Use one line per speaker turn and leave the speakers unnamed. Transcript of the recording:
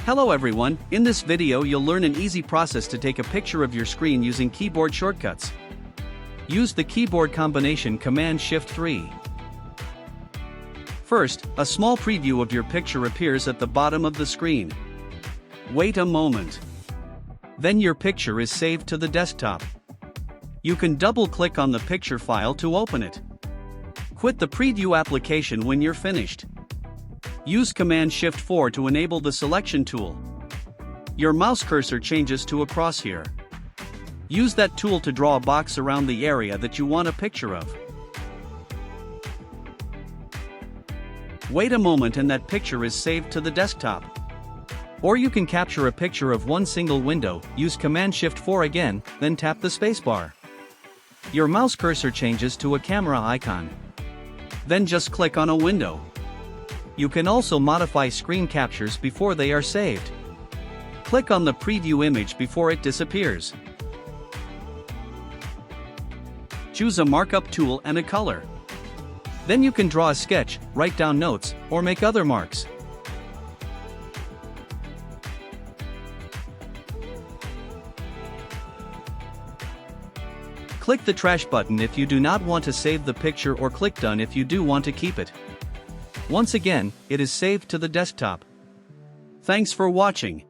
Hello everyone, in this video you'll learn an easy process to take a picture of your screen using keyboard shortcuts. Use the keyboard combination Command-Shift-3. First, a small preview of your picture appears at the bottom of the screen. Wait a moment. Then your picture is saved to the desktop. You can double-click on the picture file to open it. Quit the preview application when you're finished. Use Command-Shift-4 to enable the selection tool. Your mouse cursor changes to a crosshair. Use that tool to draw a box around the area that you want a picture of. Wait a moment and that picture is saved to the desktop. Or you can capture a picture of one single window, use Command-Shift-4 again, then tap the spacebar. Your mouse cursor changes to a camera icon. Then just click on a window. You can also modify screen captures before they are saved. Click on the preview image before it disappears. Choose a markup tool and a color. Then you can draw a sketch, write down notes, or make other marks. Click the trash button if you do not want to save the picture or click done if you do want to keep it. Once again, it is saved to the desktop. Thanks for watching.